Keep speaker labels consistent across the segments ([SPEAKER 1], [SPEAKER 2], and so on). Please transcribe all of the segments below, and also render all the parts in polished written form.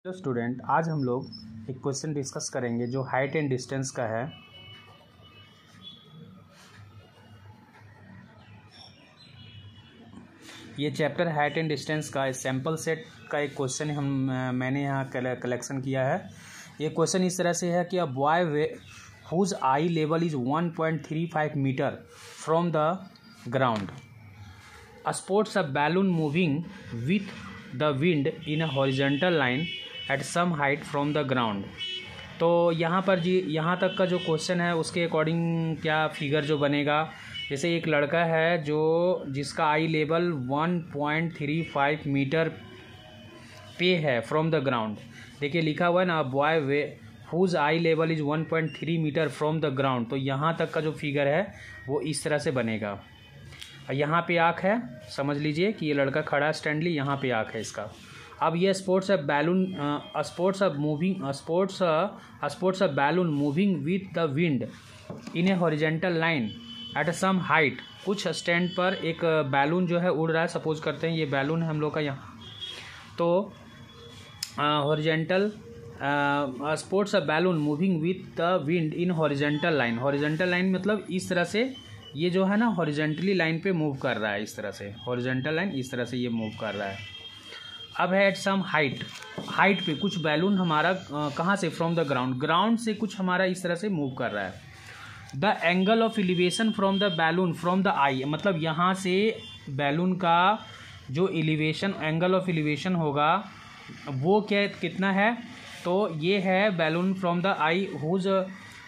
[SPEAKER 1] तो स्टूडेंट, आज हम लोग एक क्वेश्चन डिस्कस करेंगे जो हाइट एंड डिस्टेंस का है। ये चैप्टर हाइट एंड डिस्टेंस का सैम्पल सेट का एक क्वेश्चन मैंने यहाँ कलेक्शन किया है। ये क्वेश्चन इस तरह से है कि a boy whose eye level is 1.35 metre from the ground sports a balloon moving with the wind in a horizontal line at some height from the ground. तो यहाँ पर जी यहाँ तक का जो क्वेश्चन है उसके अकॉर्डिंग क्या फिगर जो बनेगा, जैसे एक लड़का है जिसका आई लेवल 1.35 मीटर पे है फ्रॉम द ग्राउंड। देखिए लिखा हुआ है ना, boy whose eye level is 1.3 metre from the ground. तो यहाँ तक का जो फिगर है वो इस तरह से बनेगा। यहाँ पे आँख है, समझ लीजिए कि ये लड़का खड़ा स्टैंडली, यहाँ पे आँख है इसका। अब ये sports a balloon moving with the wind in a horizontal line at some height. कुछ स्टैंड पर एक बैलून जो है उड़ रहा है, सपोज करते हैं ये बैलून है हम लोग का यहाँ। तो horizontal sports a balloon moving with the wind in horizontal line. Horizontal line मतलब इस तरह से ये जो है ना हॉरिजेंटली लाइन पे मूव कर रहा है, इस तरह से हॉरिजेंटल लाइन इस तरह से ये मूव कर रहा है। अब है एट सम हाइट पे कुछ बैलून हमारा कहाँ से, फ्रॉम द ग्राउंड से कुछ हमारा इस तरह से मूव कर रहा है। The angle of elevation from the balloon from the eye, मतलब यहाँ से बैलून का जो एलिवेशन एंगल ऑफ एलिवेशन होगा वो कितना है, तो ये है balloon from the eye whose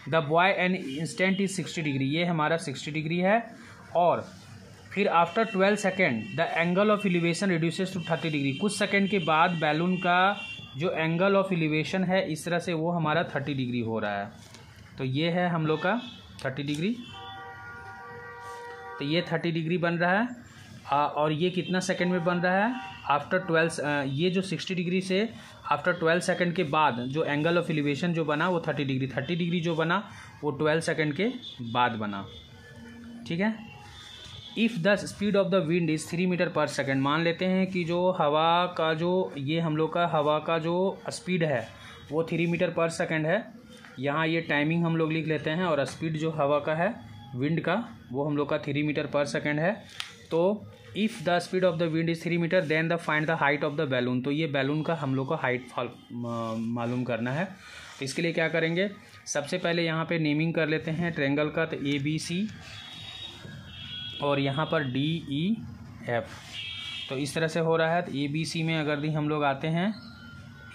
[SPEAKER 1] the boy and instant is 60 degree, ये हमारा 60 डिग्री है। और फिर after 12 second the angle of elevation reduces to 30 degree. कुछ सेकेंड के बाद बैलून का जो एंगल ऑफ एलिवेशन है इस तरह से वो हमारा 30 डिग्री हो रहा है। तो ये है हम लोग का 30 डिग्री, तो ये 30 डिग्री बन रहा है। और ये कितना सेकेंड में बन रहा है, आफ्टर 12, ये जो 60 डिग्री से आफ्टर 12 सेकेंड के बाद जो एंगल ऑफ एलिवेशन जो बना वो 30 डिग्री जो बना वो 12 सेकेंड के बाद बना। ठीक है। If the speed of the wind is 3 metre per second, मान लेते हैं कि जो हवा का जो ये हम लोग का हवा का जो स्पीड है वो 3 मीटर पर सेकेंड है। यहाँ ये टाइमिंग हम लोग लिख लेते हैं, और स्पीड जो हवा का है विंड का वो हम लोग का 3 मीटर पर सेकेंड है। तो if the speed of the wind is 3 metre then the find the height of the balloon. तो ये बैलून का हम लोग को हाइट मालूम करना है। तो इसके लिए क्या करेंगे, सबसे पहले यहाँ पे नेमिंग कर लेते हैं ट्रायंगल का, तो ABC और यहाँ पर DEF। तो इस तरह से हो रहा है। तो ABC में अगर हम लोग आते हैं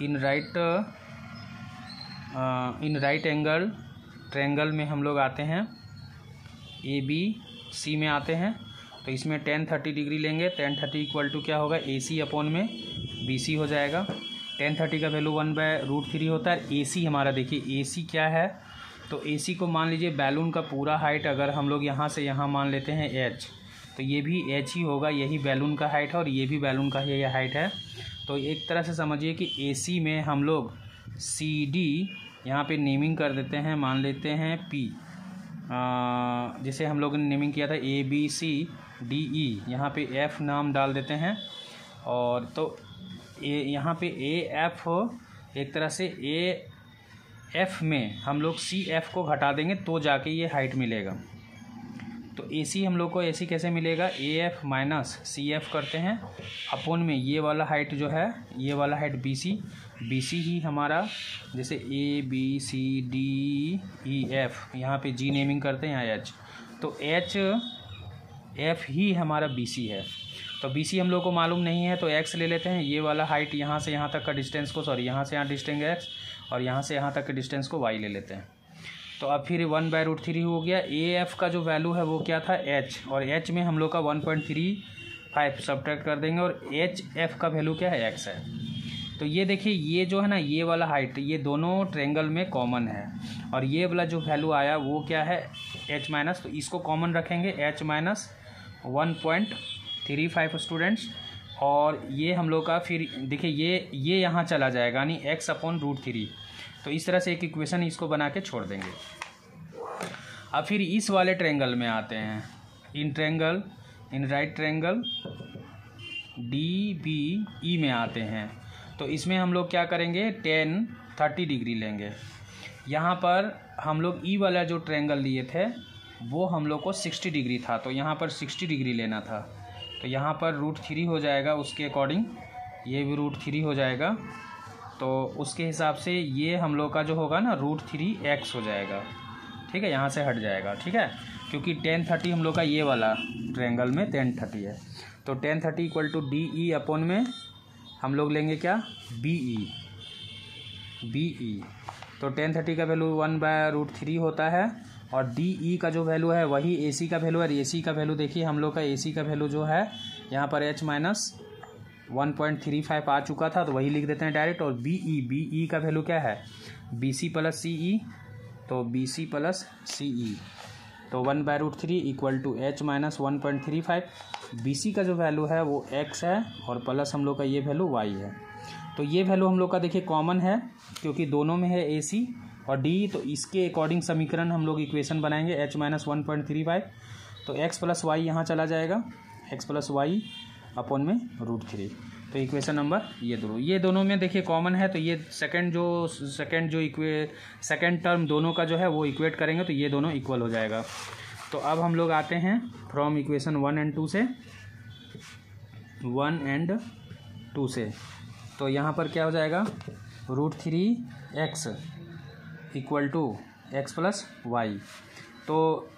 [SPEAKER 1] इन राइट एंगल ट्रायंगल में हम लोग आते हैं, ABC में आते हैं। तो इसमें 10-30 डिग्री लेंगे। 10-30 इक्वल टू क्या होगा, AC अपॉन में BC हो जाएगा। 10-30 का वैल्यू 1/√3 होता है। AC हमारा देखिए AC क्या है, तो AC को मान लीजिए बैलून का पूरा हाइट अगर हम लोग यहाँ से यहाँ मान लेते हैं H, तो ये भी H ही होगा, यही बैलून का हाइट है और ये भी बैलून का ये हाइट है। तो एक तरह से समझिए कि AC में हम लोग CD यहाँ पे नेमिंग कर देते हैं, मान लेते हैं P, जिसे हम लोगों ने नेमिंग किया था ABCDE, यहाँ पे F नाम डाल देते हैं। और तो यहाँ पे AF एक तरह से AF में हम लोग CF को घटा देंगे तो जाके ये हाइट मिलेगा। तो AC हम लोग को AC कैसे मिलेगा, AF माइनस CF करते हैं अपोन में ये वाला हाइट जो है, ये वाला हाइट BC ही हमारा, जैसे ABCDEF, यहाँ पे G नेमिंग करते हैं, यहाँ H, तो HF ही हमारा BC है। तो BC हम लोग को मालूम नहीं है तो X ले लेते हैं, ये वाला हाइट यहाँ से यहाँ तक का डिस्टेंस को, सॉरी यहाँ से यहाँ डिस्टेंस X और यहाँ से यहाँ तक के डिस्टेंस को Y ले लेते हैं। तो अब फिर 1/√3 हो गया। AF का जो वैल्यू है वो क्या था, H, और H में हम लोग का 1.35 सब्ट्रैक्ट कर देंगे, और HF का वैल्यू क्या है, X है। तो ये देखिए ये जो है ना ये वाला हाइट ये दोनों ट्रायंगल में कॉमन है, और ये वाला जो वैल्यू आया वो क्या है, H माइनस, तो इसको कॉमन रखेंगे H माइनस 1.35 स्टूडेंट्स। और ये हम लोग का फिर देखिए ये यहाँ चला जाएगा, यानी X/√3। तो इस तरह से एक इक्वेशन इसको बना के छोड़ देंगे। अब फिर इस वाले ट्रायंगल में आते हैं, इन राइट ट्रायंगल DBE में आते हैं। तो इसमें हम लोग क्या करेंगे 30 डिग्री लेंगे। यहाँ पर हम लोग ई वाला जो ट्रायंगल लिए थे वो हम लोग को 60 डिग्री था, तो यहाँ पर 60 डिग्री लेना था। तो यहाँ पर √3 हो जाएगा, उसके अकॉर्डिंग ये भी √3 हो जाएगा। तो उसके हिसाब से ये हम लोग का जो होगा ना √3x हो जाएगा। ठीक है, यहाँ से हट जाएगा। ठीक है, क्योंकि 1030 हम लोग का ये वाला ट्रायंगल में 1030 है। तो 1030 = DE अपॉन में हम लोग लेंगे क्या BE। तो 1030 का वैल्यू 1/√3 होता है और DE का जो वैल्यू है वही AC का वैल्यू है। AC का वैल्यू देखिए हम लोग का AC का वैल्यू जो है यहाँ पर H-1.35 आ चुका था, तो वही लिख देते हैं डायरेक्ट। और BE का वैल्यू क्या है BC + CE, तो BC + CE तो 1/√3 = H-1.35। BC का जो वैल्यू है वो x है और प्लस हम लोग का ये वैल्यू y है। तो ये वैल्यू हम लोग का देखिए कॉमन है क्योंकि दोनों में है AC और DE, तो इसके अकॉर्डिंग समीकरण हम लोग इक्वेशन बनाएंगे H-1.35। तो x + y यहाँ चला जाएगा, x + y अपॉन में √3। तो इक्वेशन नंबर ये दोनों में देखिए कॉमन है, तो ये सेकंड टर्म दोनों का जो है वो इक्वेट करेंगे तो ये दोनों इक्वल हो जाएगा। तो अब हम लोग आते हैं फ्रॉम इक्वेशन 1 और 2 से। तो यहाँ पर क्या हो जाएगा √3x = x + y, तो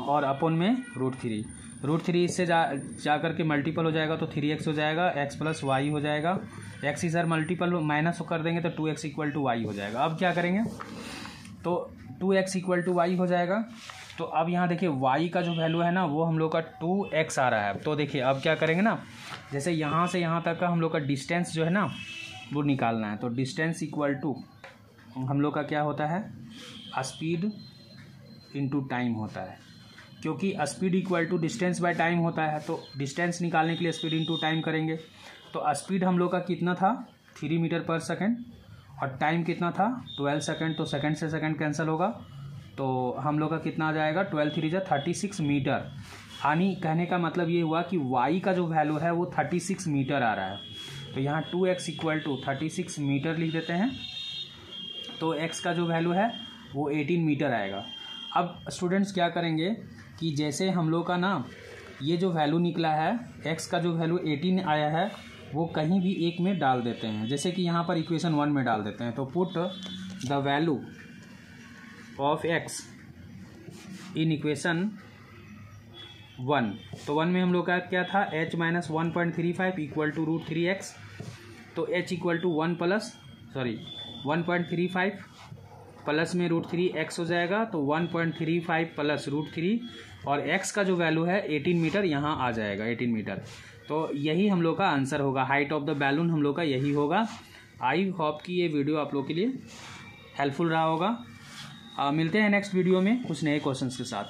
[SPEAKER 1] और अपॉन में √3 इससे जा करके मल्टीपल हो जाएगा तो 3x हो जाएगा, x + y हो जाएगा। x इधर मल्टीपल माइनस कर देंगे तो 2x = y हो जाएगा। अब क्या करेंगे तो 2x = y हो जाएगा। तो अब यहाँ देखिए y का जो वैल्यू है ना वो हम लोग का 2x आ रहा है। तो देखिए अब क्या करेंगे ना, जैसे यहाँ से यहाँ तक का हम लोग का डिस्टेंस जो है ना वो निकालना है। तो डिस्टेंस = हम लोग का क्या होता है स्पीड इंटू टाइम होता है, क्योंकि स्पीड = डिस्टेंस बाय टाइम होता है। तो डिस्टेंस निकालने के लिए स्पीड इंटू टाइम करेंगे। तो स्पीड हम लोग का कितना था 3 मीटर/सेकंड और टाइम कितना था 12 सेकंड। तो सेकंड से सेकंड कैंसिल होगा तो हम लोग का कितना आ जाएगा 12 3 36 मीटर। यानी कहने का मतलब ये हुआ कि y का जो वैल्यू है वो 36 मीटर आ रहा है। तो यहाँ 2x = 36 मीटर लिख देते हैं। तो x का जो वैल्यू है वो 18 मीटर आएगा। अब स्टूडेंट्स क्या करेंगे कि जैसे हम लोग का ना ये जो वैल्यू निकला है x का जो वैल्यू 18 आया है वो कहीं भी एक में डाल देते हैं। जैसे कि यहाँ पर इक्वेशन 1 में डाल देते हैं। तो put the value of x in equation 1। तो 1 में हम लोग का क्या था H-1.35 = √3x। तो H = 1.35 प्लस में √3x हो जाएगा। तो 1.35 + √3 और x का जो वैल्यू है 18 मीटर यहाँ आ जाएगा 18 मीटर। तो यही हम लोग का आंसर होगा। हाइट ऑफ द बैलून हम लोग का यही होगा। आई होप कि ये वीडियो आप लोग के लिए हेल्पफुल रहा होगा। मिलते हैं नेक्स्ट वीडियो में कुछ नए क्वेश्चंस के साथ।